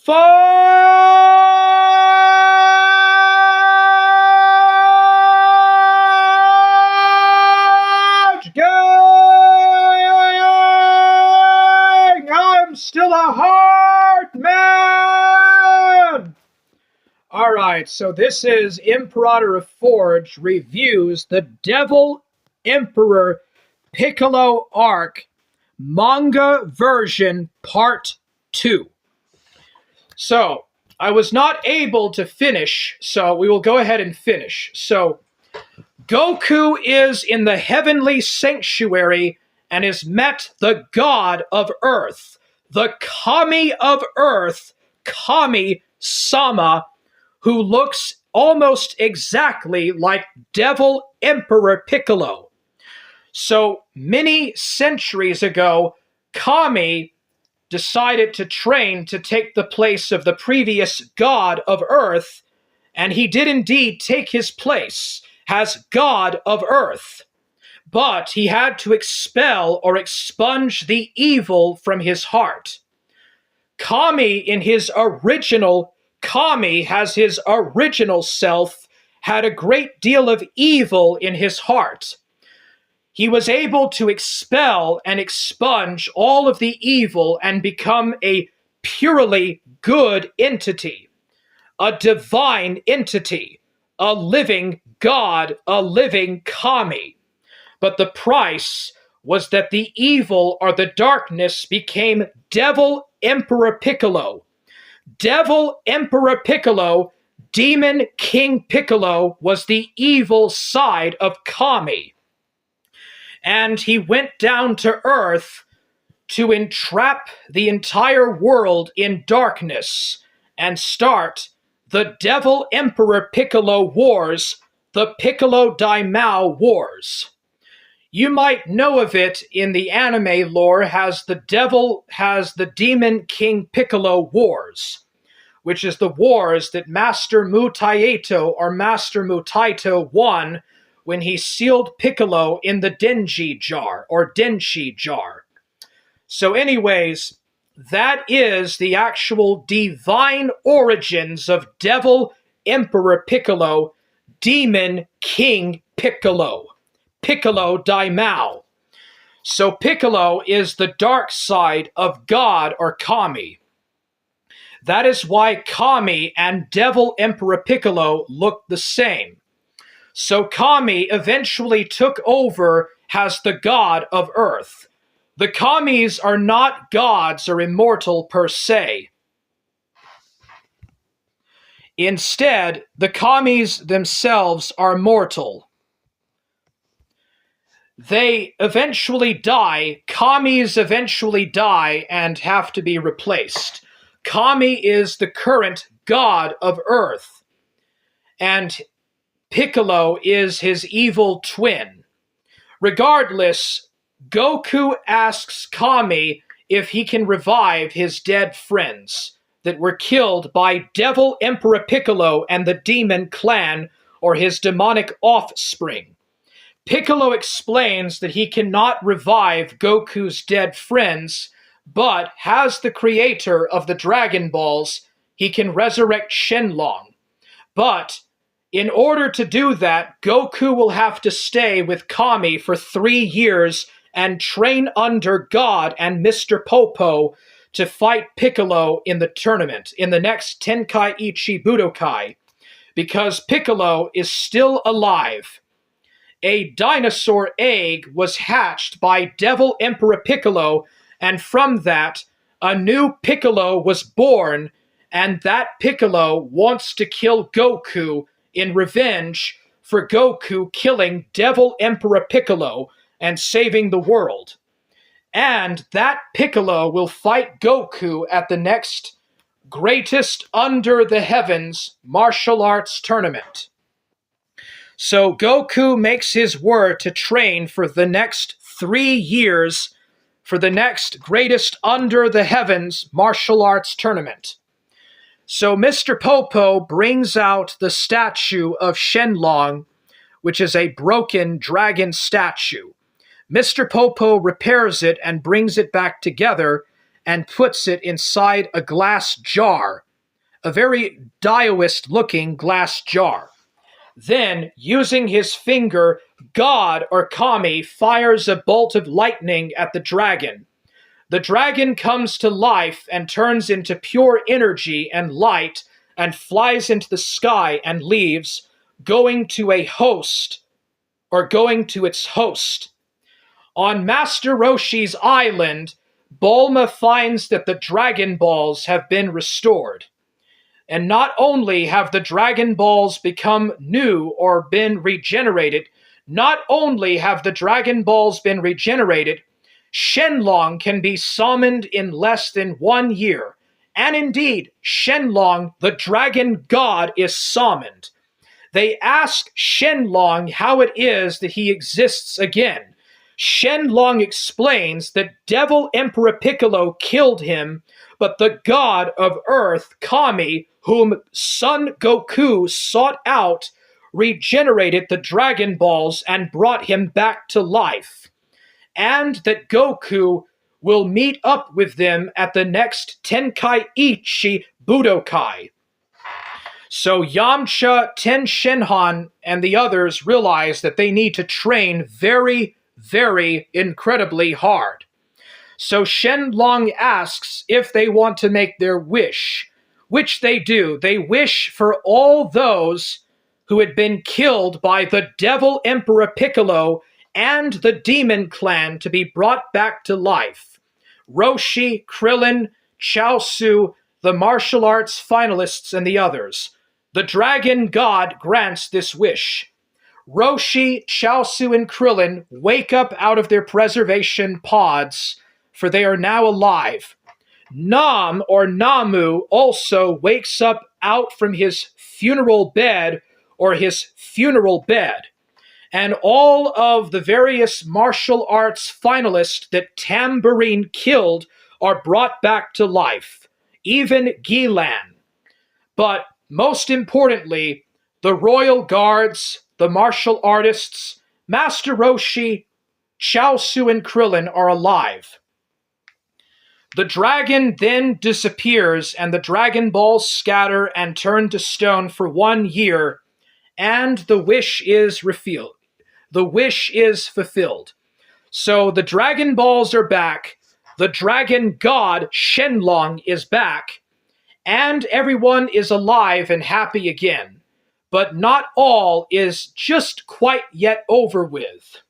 Gang! I'm still a hard man! Alright, so this is ImperatorOfForge reviews the Devil Emperor Piccolo arc manga version part 2. So, I was not able to finish, so we will go ahead and finish. So, Goku is in the heavenly sanctuary and has met the god of Earth, the Kami of Earth, Kami-sama, who looks almost exactly like Devil Emperor Piccolo. So many centuries ago, Kami decided to train to take the place of the previous god of Earth, and he did indeed take his place as god of Earth. But he had to expel or expunge the evil from his heart. Kami has his original self, had a great deal of evil in his heart. He was able to expel and expunge all of the evil and become a purely good entity, a divine entity, a living god, a living Kami. But the price was that the evil or the darkness became Devil Emperor Piccolo. Devil Emperor Piccolo, Demon King Piccolo, was the evil side of Kami. And he went down to Earth to entrap the entire world in darkness and start the Devil Emperor Piccolo Wars, the Piccolo Daimao Wars. You might know of it in the anime lore as the Demon King Piccolo Wars, which is the wars that Master Mutaito or Master Mutaito won when he sealed Piccolo in the Denji jar, or Denshi jar. So anyways, that is the actual divine origins of Devil Emperor Piccolo, Demon King Piccolo, Piccolo Daimao. So Piccolo is the dark side of God or Kami. That is why Kami and Devil Emperor Piccolo look the same. So Kami eventually took over as the god of Earth. The Kamis are not gods or immortal per se. Instead, the Kamis themselves are mortal. They eventually die, Kamis eventually die and have to be replaced. Kami is the current god of Earth, and Piccolo is his evil twin. Regardless, Goku asks Kami if he can revive his dead friends that were killed by Devil Emperor Piccolo and the Demon Clan, or his demonic offspring. Piccolo explains that he cannot revive Goku's dead friends, but as the creator of the Dragon Balls, he can resurrect Shenlong. But in order to do that, Goku will have to stay with Kami for 3 years and train under God and Mr. Popo to fight Piccolo in the tournament, in the next Tenkaichi Budokai, because Piccolo is still alive. A dinosaur egg was hatched by Devil Emperor Piccolo, and from that, a new Piccolo was born, and that Piccolo wants to kill Goku in revenge for Goku killing Devil Emperor Piccolo and saving the world. And that Piccolo will fight Goku at the next Greatest Under the Heavens martial arts tournament. So Goku makes his word to train for the next 3 years for the next Greatest Under the Heavens martial arts tournament. So Mr. Popo brings out the statue of Shenlong, which is a broken dragon statue. Mr. Popo repairs it and brings it back together, and puts it inside a glass jar, a very Daoist-looking glass jar. Then, using his finger, God, or Kami, fires a bolt of lightning at the dragon. The dragon comes to life and turns into pure energy and light and flies into the sky and leaves, going to its host. On Master Roshi's island, Bulma finds that the Dragon Balls have been restored. And not only have the Dragon Balls become new or been regenerated, Shenlong can be summoned in less than 1 year. And indeed, Shenlong, the dragon god, is summoned. They ask Shenlong how it is that he exists again. Shenlong explains that Devil Emperor Piccolo killed him, but the god of Earth, Kami, whom Son Goku sought out, regenerated the Dragon Balls and brought him back to life. And that Goku will meet up with them at the next Tenkaichi Budokai. So Yamcha, Ten Shinhan, and the others realize that they need to train very, very incredibly hard. So Shenlong asks if they want to make their wish, which they do. They wish for all those who had been killed by the Devil Emperor Piccolo and the Demon Clan to be brought back to life. Roshi, Krillin, Chaozu, the martial arts finalists, and the others. The Dragon God grants this wish. Roshi, Chaozu, and Krillin wake up out of their preservation pods, for they are now alive. Nam, or Namu, also wakes up out from his funeral bed, and all of the various martial arts finalists that Tambourine killed are brought back to life, even Gilan. But most importantly, the royal guards, the martial artists, Master Roshi, Chaozu, and Krillin are alive. The dragon then disappears, and the Dragon Balls scatter and turn to stone for 1 year, and the wish is fulfilled. So the Dragon Balls are back, the Dragon God Shenlong is back, and everyone is alive and happy again. But not all is just quite yet over with.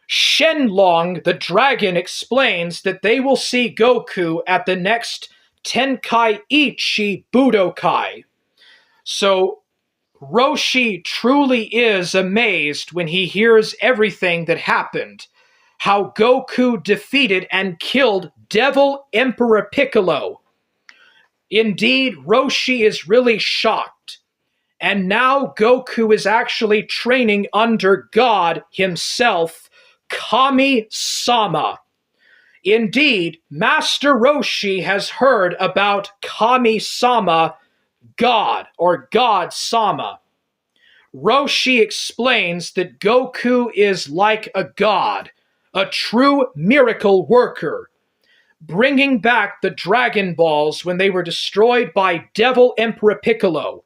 Shenlong, the dragon, explains that they will see Goku at the next Tenkaichi Budokai. So Roshi truly is amazed when he hears everything that happened. How Goku defeated and killed Devil Emperor Piccolo. Indeed, Roshi is really shocked. And now Goku is actually training under God himself, Kami-sama. Indeed, Master Roshi has heard about Kami-sama, God, or God-sama. Roshi explains that Goku is like a god, a true miracle worker, bringing back the Dragon Balls when they were destroyed by Devil Emperor Piccolo,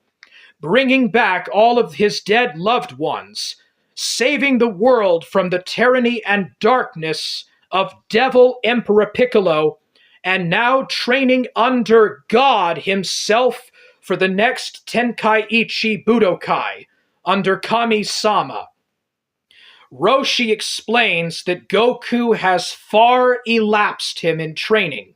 bringing back all of his dead loved ones, saving the world from the tyranny and darkness of Devil Emperor Piccolo, and now training under God himself for the next Tenkaichi Budokai, under Kami-sama. Roshi explains that Goku has far elapsed him in training.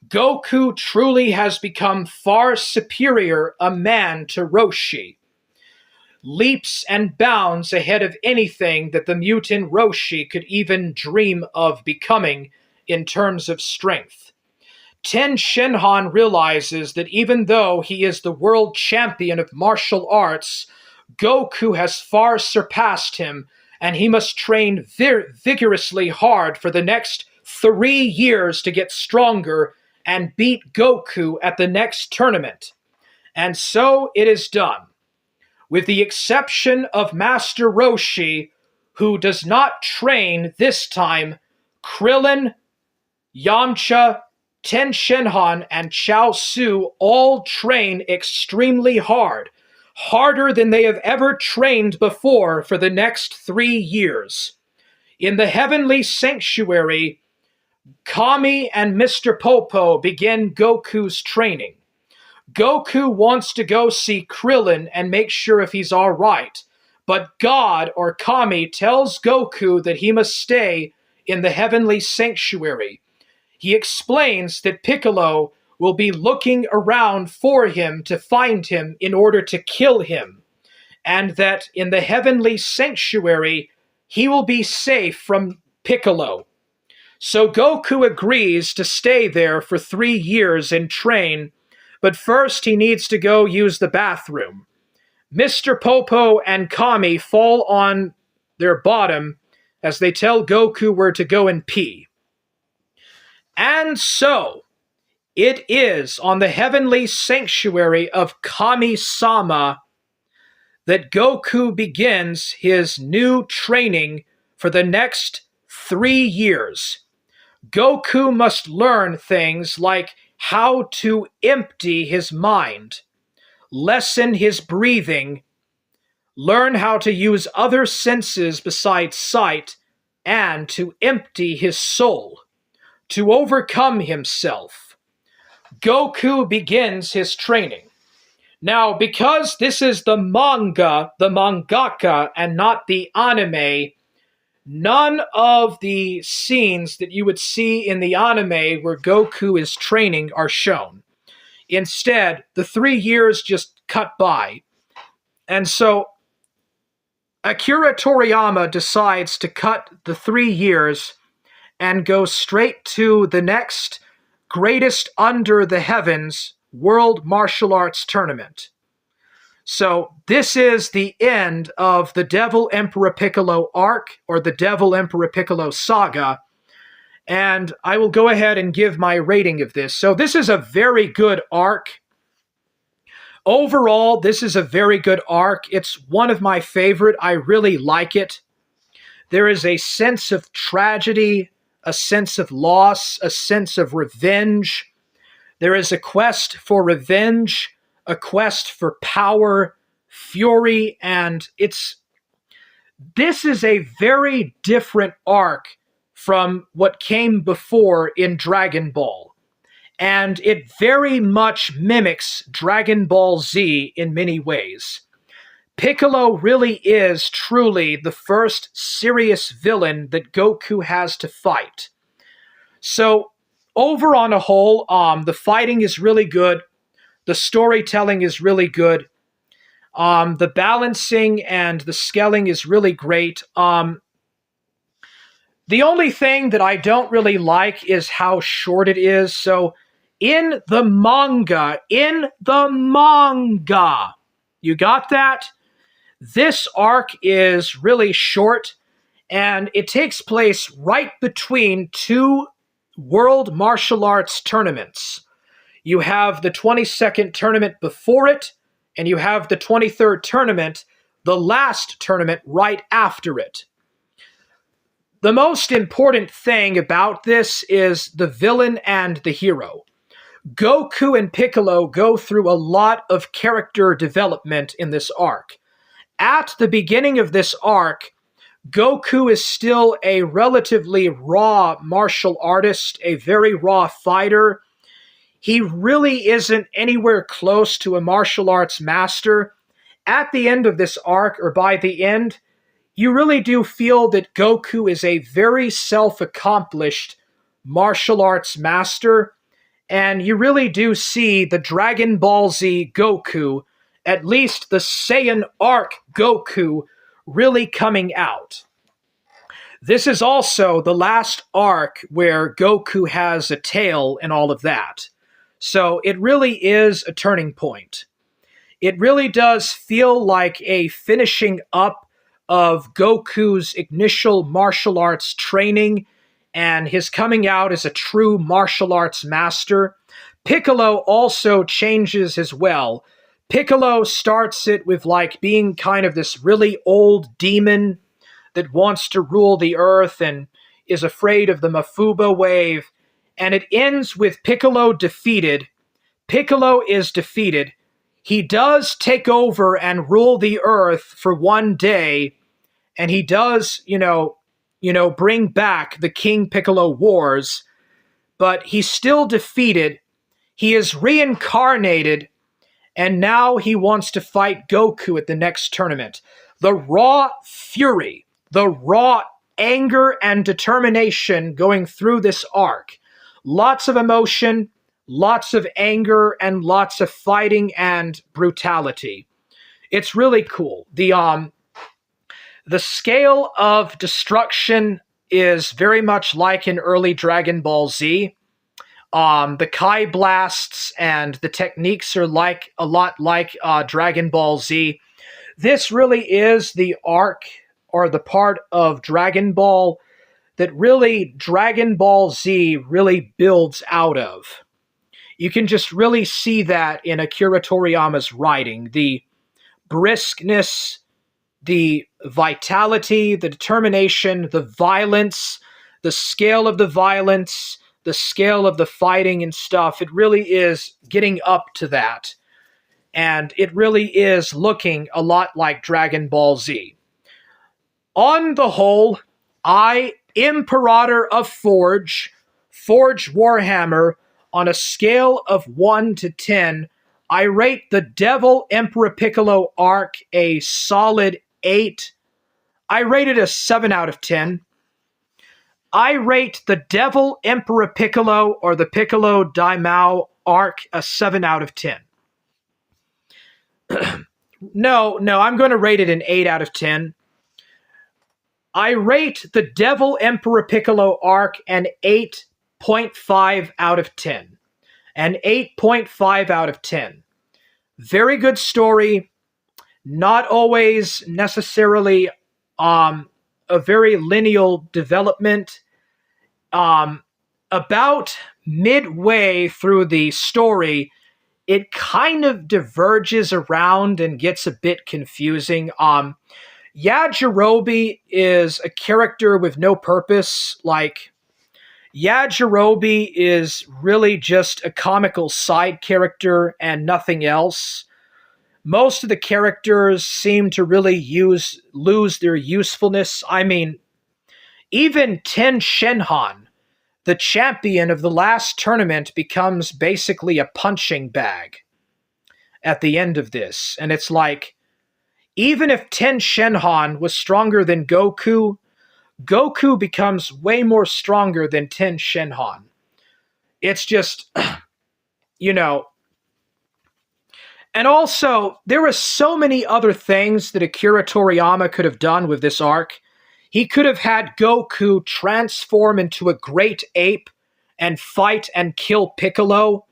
Goku truly has become far superior a man to Roshi. Leaps and bounds ahead of anything that the mutant Roshi could even dream of becoming in terms of strength. Ten Shinhan realizes that even though he is the world champion of martial arts, Goku has far surpassed him, and he must train vigorously hard for the next 3 years to get stronger and beat Goku at the next tournament. And so it is done. With the exception of Master Roshi, who does not train this time, Krillin, Yamcha, Ten Shinhan and Chao Su all train extremely hard, harder than they have ever trained before for the next 3 years. In the heavenly sanctuary, Kami and Mr. Popo begin Goku's training. Goku wants to go see Krillin and make sure if he's all right, but God or Kami tells Goku that he must stay in the heavenly sanctuary. He explains that Piccolo will be looking around for him to find him in order to kill him, and that in the heavenly sanctuary he will be safe from Piccolo. So Goku agrees to stay there for 3 years and train, but first he needs to go use the bathroom. Mr. Popo and Kami fall on their bottom as they tell Goku where to go and pee. And so, it is on the heavenly sanctuary of Kami-sama that Goku begins his new training for the next 3 years. Goku must learn things like how to empty his mind, lessen his breathing, learn how to use other senses besides sight, and to empty his soul, to overcome himself. Goku begins his training. Now, because this is the manga, the mangaka, and not the anime, none of the scenes that you would see in the anime where Goku is training are shown. Instead, the 3 years just cut by. And so, Akira Toriyama decides to cut the 3 years and go straight to the next greatest under the heavens World Martial Arts Tournament. So this is the end of the Devil Emperor Piccolo arc, or the Devil Emperor Piccolo saga, and I will go ahead and give my rating of this. So this is a very good arc. Overall, this is a very good arc. It's one of my favorite. I really like it. There is a sense of tragedy, a sense of loss, a sense of revenge. There is a quest for revenge, a quest for power, fury, and this is a very different arc from what came before in Dragon Ball. And it very much mimics Dragon Ball Z in many ways. Piccolo really is truly the first serious villain that Goku has to fight. So, over on a whole, the fighting is really good. The storytelling is really good. The balancing and the scaling is really great. The only thing that I don't really like is how short it is. So, in the manga, you got that? This arc is really short, and it takes place right between 2 World Martial Arts tournaments. You have the 22nd tournament before it, and you have the 23rd tournament, the last tournament right after it. The most important thing about this is the villain and the hero. Goku and Piccolo go through a lot of character development in this arc. At the beginning of this arc, Goku is still a relatively raw martial artist, a very raw fighter. He really isn't anywhere close to a martial arts master. At the end of this arc, or by the end, you really do feel that Goku is a very self-accomplished martial arts master, and you really do see the Dragon Ball Z Goku, at least the Saiyan arc Goku, really coming out. This is also the last arc where Goku has a tail and all of that. So it really is a turning point. It really does feel like a finishing up of Goku's initial martial arts training and his coming out as a true martial arts master. Piccolo also changes as well. Piccolo starts it with like being kind of this really old demon that wants to rule the earth and is afraid of the Mafuba wave. and it ends with Piccolo defeated. Piccolo is defeated. He does take over and rule the earth for one day, and he does, bring back the King Piccolo Wars, but he's still defeated. He is reincarnated, and now he wants to fight Goku at the next tournament. The raw fury, the raw anger and determination going through this arc. Lots of emotion, lots of anger, and lots of fighting and brutality. It's really cool. The scale of destruction is very much like in early Dragon Ball Z. The Kai blasts and the techniques are a lot like Dragon Ball Z. This really is the arc or the part of Dragon Ball that really Dragon Ball Z really builds out of. You can just really see that in Akira Toriyama's writing. The briskness, the vitality, the determination, the violence, the scale of the violence, the scale of the fighting and stuff. It really is getting up to that. And it really is looking a lot like Dragon Ball Z. On the whole, ImperatorOfForge, Forge Warhammer, on a scale of 1 to 10, I rate the Devil Emperor Piccolo arc a solid 8. I rate it a 7 out of 10. I rate the Devil Emperor Piccolo or the Piccolo Daimao arc a 7 out of 10. No, I'm going to rate it an 8 out of 10. I rate the Devil Emperor Piccolo arc an 8.5 out of 10. An 8.5 out of 10. Very good story. Not always necessarily a very linear development. About midway through the story, it kind of diverges around and gets a bit confusing. Yajirobe is a character with no purpose. Like, Yajirobe is really just a comical side character and nothing else. Most of the characters seem to really lose their usefulness. I mean, even Ten Shenhan, the champion of the last tournament, becomes basically a punching bag at the end of this. And it's like, even if Ten Shenhan was stronger than Goku, Goku becomes way more stronger than Ten Shenhan. It's just, And also, there are so many other things that Akira Toriyama could have done with this arc. He could have had Goku transform into a great ape and fight and kill Piccolo.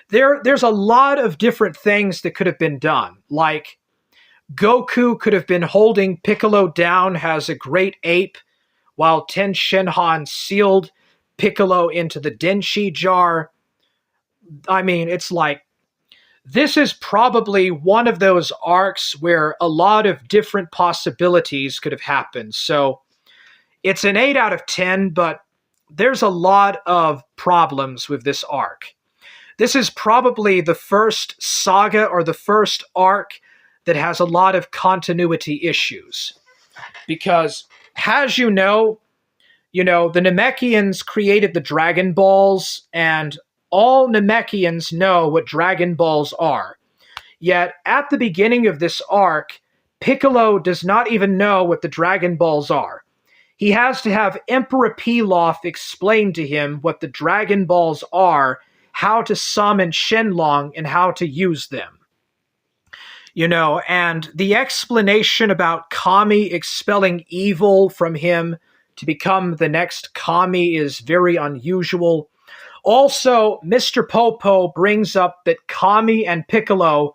There's a lot of different things that could have been done. Like, Goku could have been holding Piccolo down as a great ape while Ten Shenhan sealed Piccolo into the Denshi jar. I mean, it's like, this is probably one of those arcs where a lot of different possibilities could have happened. So it's an 8 out of 10, but there's a lot of problems with this arc. This is probably the first saga or the first arc that has a lot of continuity issues. Because, as you know, the Namekians created the Dragon Balls, and all Namekians know what Dragon Balls are. Yet, at the beginning of this arc, Piccolo does not even know what the Dragon Balls are. He has to have Emperor Pilaf explain to him what the Dragon Balls are, how to summon Shenlong, and how to use them. And the explanation about Kami expelling evil from him to become the next Kami is very unusual. Also, Mr. Popo brings up that Kami and Piccolo,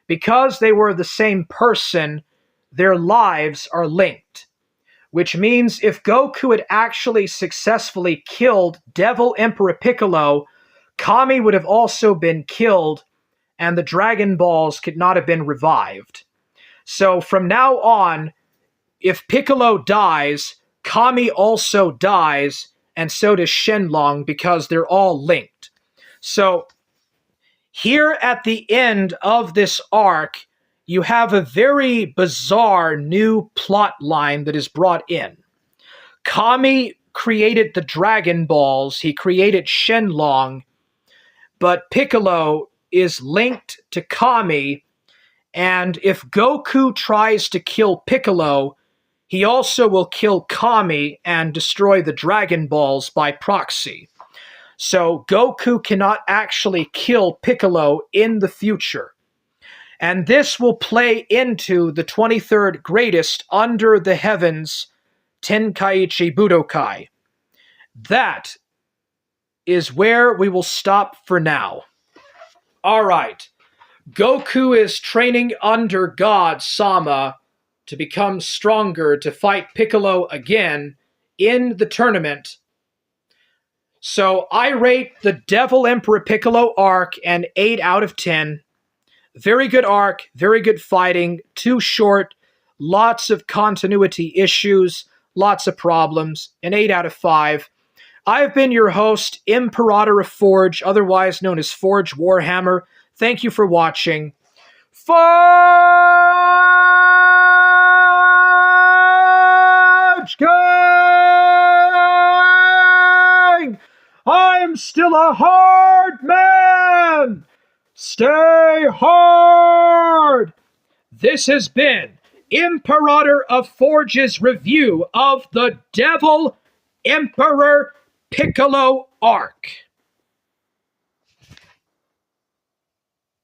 because they were the same person, their lives are linked. Which means if Goku had actually successfully killed Devil Emperor Piccolo, Kami would have also been killed, and the Dragon Balls could not have been revived. So from now on, if Piccolo dies, Kami also dies, and so does Shenlong, because they're all linked. So here at the end of this arc, you have a very bizarre new plot line that is brought in. Kami created the Dragon Balls, he created Shenlong, but Piccolo is linked to Kami, and if Goku tries to kill Piccolo, he also will kill Kami and destroy the Dragon Balls by proxy. So Goku cannot actually kill Piccolo in the future. And this will play into the 23rd greatest under the heavens Tenkaichi Budokai. That is where we will stop for now. All right. Goku is training under God Sama to become stronger to fight Piccolo again in the tournament. So I rate the Devil Emperor Piccolo arc an 8 out of 10. Very good arc, very good fighting, too short, lots of continuity issues, lots of problems, an 8 out of 5. I've been your host, ImperatorOfForge, otherwise known as Forge Warhammer. Thank you for watching. Forge Gang! I'm still a hard man! Stay hard! This has been Imperator of Forge's review of the Devil Emperor Piccolo arc.